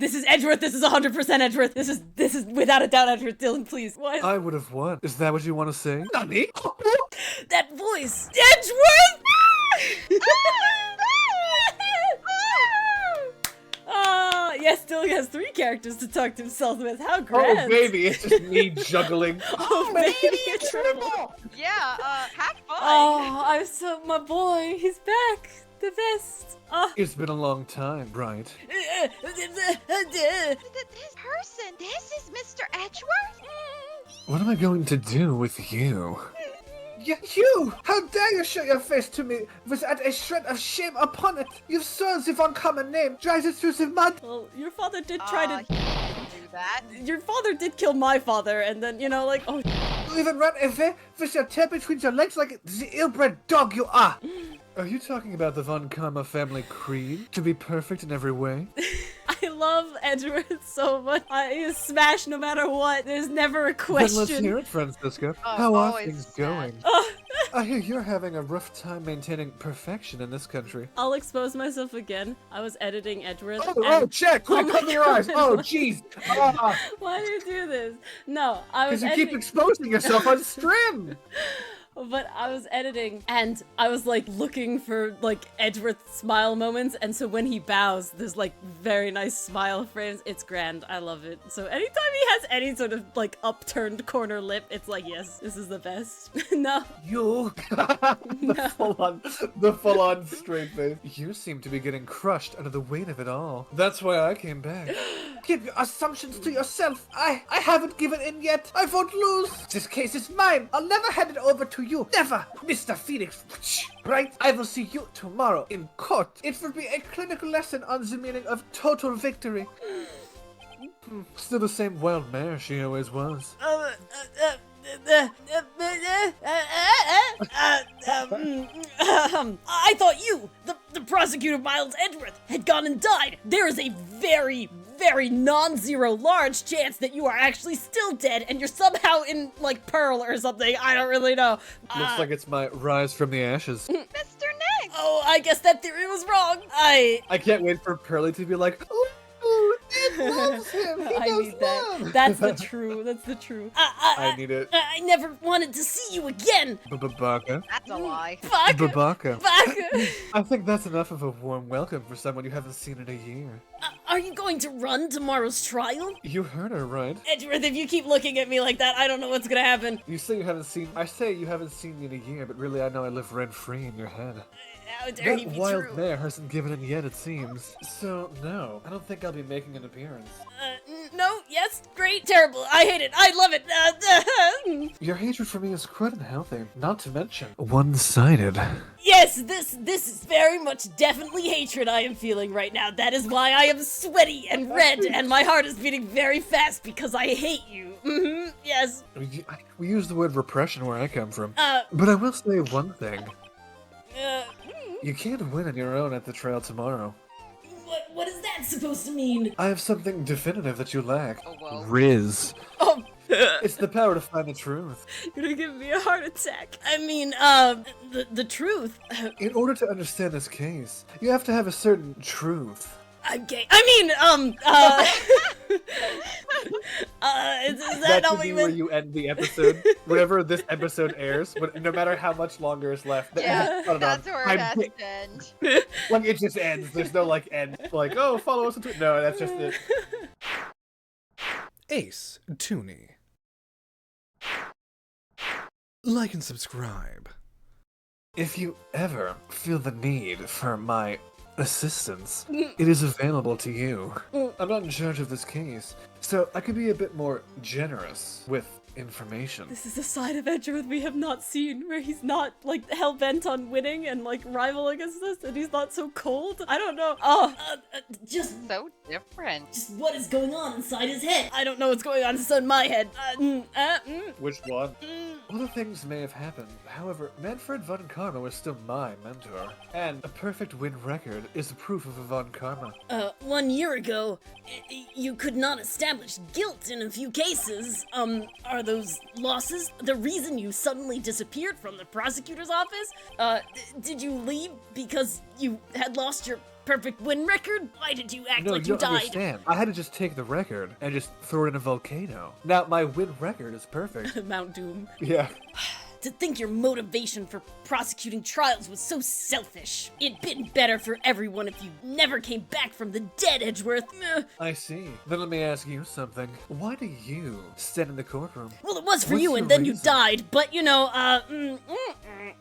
This is Edgeworth. This is 100% Edgeworth. This is without a doubt Edgeworth. Dylan, please. What? I would have won. Is that what you want to say? Nani? That voice. Edgeworth! Yes, Dylan has 3 characters to talk to himself with. How grand. Oh, baby, it's just me juggling. Oh, baby, it's Turnabout! Yeah, have fun. Oh, my boy, he's back. The best. It's been a long time, right? This person, this is Mr. Edgeworth? What am I going to do with you? You! How dare you show your face to me without a shred of shame upon it? You've sworn the uncommon name, drives it through the mud. Well, your father did try to do that. Your father did kill my father, and then, you know, like, oh. You even ran away with your tail between your legs like the ill-bred dog you are. Are you talking about the Von Karma family creed? To be perfect in every way? I love Edgeworth so much. He smash no matter what. There's never a question. Then let's hear it, Francisca. Oh, How are always things sad. going? I hear you're having a rough time maintaining perfection in this country. I'll expose myself again. I was editing Edgeworth. Oh, check! Oh Quick, cover my your eyes! God. Oh, jeez! Why do you do this? No, I was Because you keep editing. exposing yourself on stream! But I was editing, and I was, like, looking for, like, Edgeworth smile moments, and so when he bows, there's, like, very nice smile frames. It's grand. I love it. So anytime he has any sort of, like, upturned corner lip, it's like, yes, this is the best. No. You! The full-on straight face. You seem to be getting crushed under the weight of it all. That's why I came back. Keep your assumptions to yourself. I haven't given in yet. I won't lose. This case is mine. I'll never hand it over to you. Never, Mr. Phoenix. Right? I will see you tomorrow in court. It will be a clinical lesson on the meaning of total victory. Still the same wild mare she always was. I thought you, the prosecutor Miles Edgeworth, had gone and died. There is a very, very non-zero large chance that you are actually still dead and you're somehow in, like, Pearl or something. I don't really know. Looks like it's my rise from the ashes. Mr. Nick! Oh, I guess that theory was wrong. I can't wait for Pearly to be like, oh, It loves him. He I does need that. love. That's the true. That's the true. I need it. I never wanted to see you again. Babaka. That's a lie. Fuck. Babaka. Fuck. I think that's enough of a warm welcome for someone you haven't seen in a year. Are you going to run tomorrow's trial? You heard her, right? Edgeworth, if you keep looking at me like that, I don't know what's gonna happen. You say you haven't seen. I say you haven't seen me in a year, but really I know I live rent-free in your head. How dare you That be wild true? mare hasn't given in yet, it seems. So, no, I don't think I'll be making an appearance. No, yes, great, terrible. I hate it. I love it. Your hatred for me is quite unhealthy, not to mention one-sided. Yes, this is very much definitely hatred I am feeling right now. That is why I am sweaty and red and my heart is beating very fast because I hate you. Yes. We use the word repression where I come from. Uh, But I will say one thing. uh, You can't win on your own at the trial tomorrow. what is that supposed to mean? I have something definitive that you lack. Oh, well. Riz. Oh, It's the power to find the truth. you're gonna give me a heart attack. I mean, the truth. In order to understand this case, you have to have a certain truth. I'm gay. I mean, is that That not should what be you where meant? you end the episode. Whenever this episode airs, no matter how much longer is left. Yeah, hold on. that's where I'm it has ki- to end. Like, it just ends. There's no, like, end. Like, oh, follow us on Twitter. No, that's just it. Ace Tooney. Like and subscribe. If you ever feel the need for my assistance, it is available to you. I'm not in charge of this case, so I could be a bit more generous with information. This is a side of Edgeworth we have not seen, where he's not, like, hell-bent on winning and, like, rival against us, and he's not so cold. I don't know. Oh, just So different. what is going on inside his head? I don't know what's going on inside my head. Which one? Other things may have happened. However, Manfred von Karma was still my mentor. And a perfect win record is the proof of a von Karma. 1 year ago, You could not establish guilt in a few cases. Are those losses the reason you suddenly disappeared from the prosecutor's office? Did you leave because you had lost your perfect win record? Why did you act No, like you you don't died? understand. I had to just take the record and just throw it in a volcano. Now, my win record is perfect. Mount Doom. Yeah. To think your motivation for prosecuting trials was so selfish. It'd been better for everyone if you never came back from the dead, Edgeworth. I see. Then let me ask you something. Why do you stand in the courtroom? Well, it was for What's you, the and then you reason? died, but you know,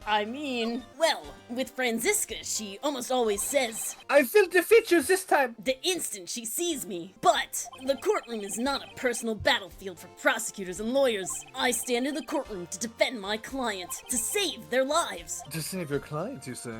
I mean, well, with Franziska, she almost always says, I will defeat you this time. the instant she sees me. But the courtroom is not a personal battlefield for prosecutors and lawyers. I stand in the courtroom to defend my client, to save their lives. To save your clients, you say?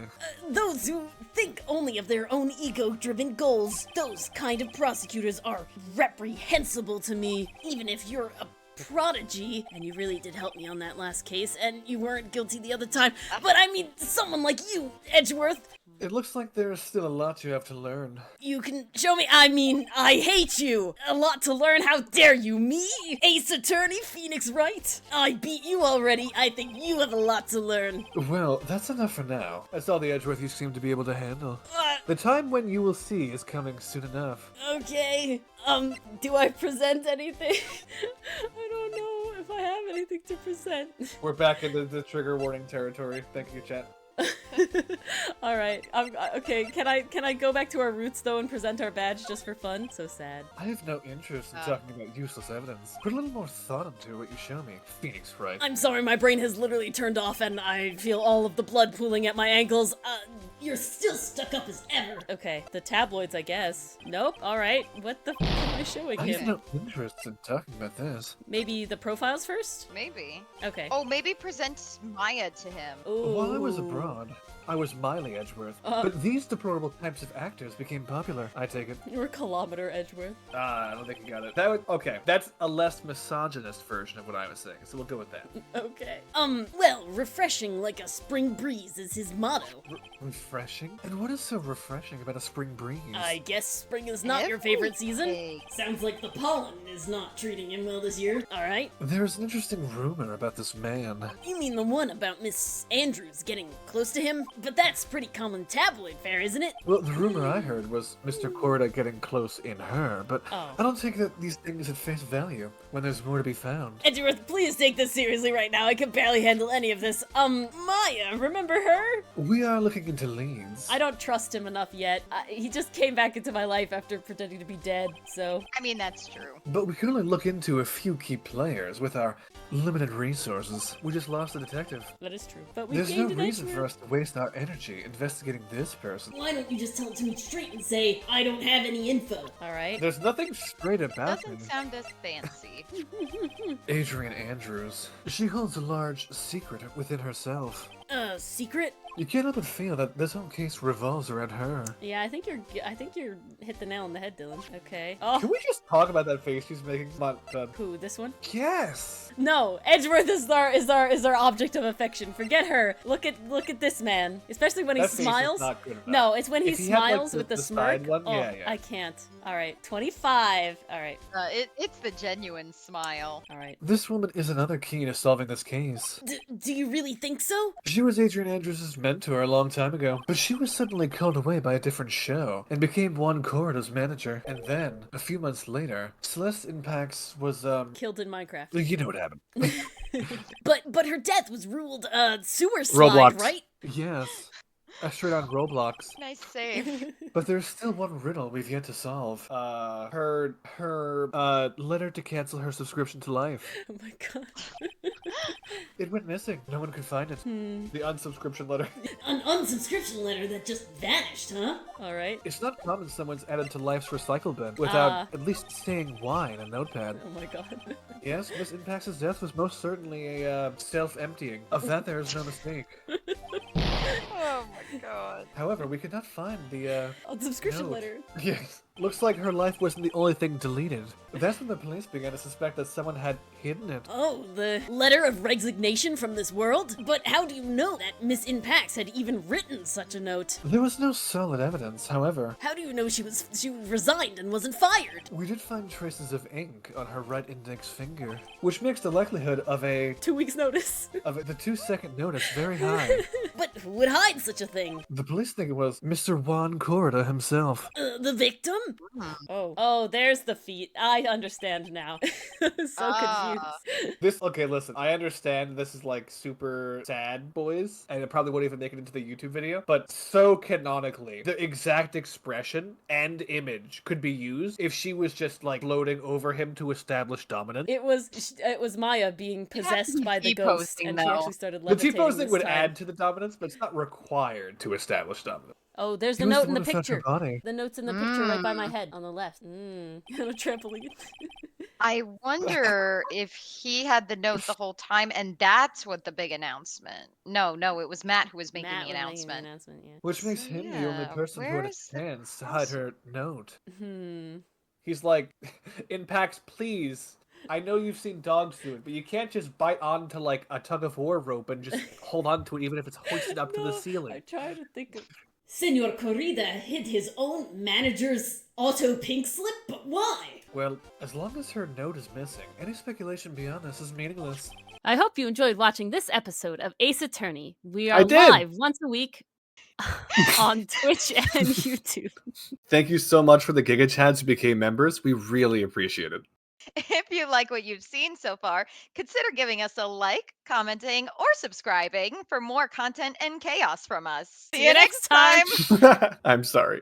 Those who think only of their own ego-driven goals, those kind of prosecutors are reprehensible to me, even if you're a prodigy, and you really did help me on that last case, and you weren't guilty the other time, but I mean, someone like you, Edgeworth, It looks like there's still a lot you have to learn. you can show me. I mean, I hate you. A lot to learn. How dare you? Me? Ace Attorney, Phoenix Wright? I beat you already. I think you have a lot to learn. Well, that's enough for now. That's all the Edgeworth you seem to be able to handle. Uh, The time when you will see is coming soon enough. okay. Do I present anything? I don't know if I have anything to present. We're back into the trigger warning territory. Thank you, chat. All right. Okay. Can I go back to our roots though and present our badge just for fun? So sad. I have no interest in talking about useless evidence. Put a little more thought into what you show me, Phoenix Wright. I'm sorry, my brain has literally turned off and I feel all of the blood pooling at my ankles. You're still stuck up as ever. Okay, the tabloids, I guess. Nope. All right. What the f am I showing I have him? no interest in talking about this. Maybe the profiles first? Maybe. Okay. Oh, maybe present Maya to him. Ooh. While I was abroad, I was Miley Edgeworth. But these deplorable types of actors became popular, I take it. You were Kilometer Edgeworth. I don't think you got it. That would, okay, that's a less misogynist version of what I was saying, so we'll go with that. Okay. Well, refreshing like a spring breeze is his motto. Refreshing? And what is so refreshing about a spring breeze? I guess spring is not your favorite season. Sounds like the pollen is not treating him well this year. All right. There's an interesting rumor about this man. You mean the one about Miss Andrews getting close to him? But that's pretty common tabloid fare, isn't it? Well, the rumor I heard was Mr. Corda getting close in her, but Oh. I don't take that these things at face value when there's more to be found. Edgeworth, please take this seriously right now. I can barely handle any of this. Maya, remember her? We are looking into leads. I don't trust him enough yet. He just came back into my life after pretending to be dead, so... I mean, that's true. But we can only look into a few key players with our limited resources. We just lost a detective. That is true. But we There's no gained an reason Edgeworth. for us to waste our energy investigating this person. Why don't you just tell it to me straight and say, I don't have any info? Alright. There's nothing straight about Doesn't me. sound as fancy. Adrian Andrews. She holds a large secret within herself. Secret? You can't help but feel that this whole case revolves around her. Yeah, I think you're hit the nail on the head, Dylan. Okay. Oh, Can we just talk about that face she's making? Come on, who, this one? Yes! No, Edgeworth is our object of affection. Forget her. Look at this man, especially when he That face is smiles. not good enough. No, it's when he If he had, like, smiles with the the smirk. side one, Oh, yeah. I can't. All right, 25. All right, It's the genuine smile. all right. This woman is another key to solving this case. Do you really think so? She was Adrian Andrews' mentor a long time ago, but she was suddenly called away by a different show and became Juan Cordo's manager. And then, a few months later, Celeste Impacts was, Killed in Minecraft. you know what happened. But her death was ruled sewer slide, Roblox. right? Yes. Straight on Roblox. Nice save. But there's still one riddle we've yet to solve. Her letter to cancel her subscription to Life. Oh my god. It went missing. No one could find it. The unsubscription letter. An unsubscription letter that just vanished, huh? All right. It's not common someone's added to Life's recycle bin without at least saying why in a notepad. Oh my god. Yes, Miss Impacts' death was most certainly a self-emptying. Of that there is no mistake. Oh my god. However, we could not find the Unsubscription note. letter. Yes. Looks like her life wasn't the only thing deleted. That's when the police began to suspect that someone had hidden it. Oh, the letter of resignation from this world? But how do you know that Miss Inpax had even written such a note? There was no solid evidence, however. How do you know she resigned and wasn't fired? We did find traces of ink on her right index finger, which makes the likelihood of a 2 weeks notice. the 2-second notice very high. But who would hide such a thing? The police think it was Mr. Juan Corrida himself. The victim? Oh, there's the feet. I understand now. So confused. Okay, listen, I understand this is like super sad, boys, and it probably won't even make it into the YouTube video, but so canonically, the exact expression and image could be used if she was just like floating over him to establish dominance. It was Maya being possessed by the ghost, T-posing, and she though. actually started The levitating. T-posing this would time. add to the dominance, but it's not required to establish dominance. Oh, there's He the was note the in the one who found her picture. body. The note's in the picture right by my head on the left. On a trampoline. I wonder if he had the note the whole time, and that's what the big announcement. No, it was Matt who was making Matt the was announcement. yeah. Which makes So, him the only yeah, person who had a where's the chance to hide her note. Hmm. He's like, Inpax, please. I know you've seen dogs do it, but you can't just bite onto like a tug of war rope and just hold on to it even if it's hoisted up to the ceiling. I try to think of. Senor Corrida hid his own manager's auto pink slip, but why? Well, as long as her note is missing, any speculation beyond this is meaningless. I hope you enjoyed watching this episode of Ace Attorney. We I are did. live once a week on Twitch and YouTube. Thank you so much for the Giga Chads who became members. We really appreciate it. If you like what you've seen so far, consider giving us a like, commenting, or subscribing for more content and chaos from us. See you next time! I'm sorry.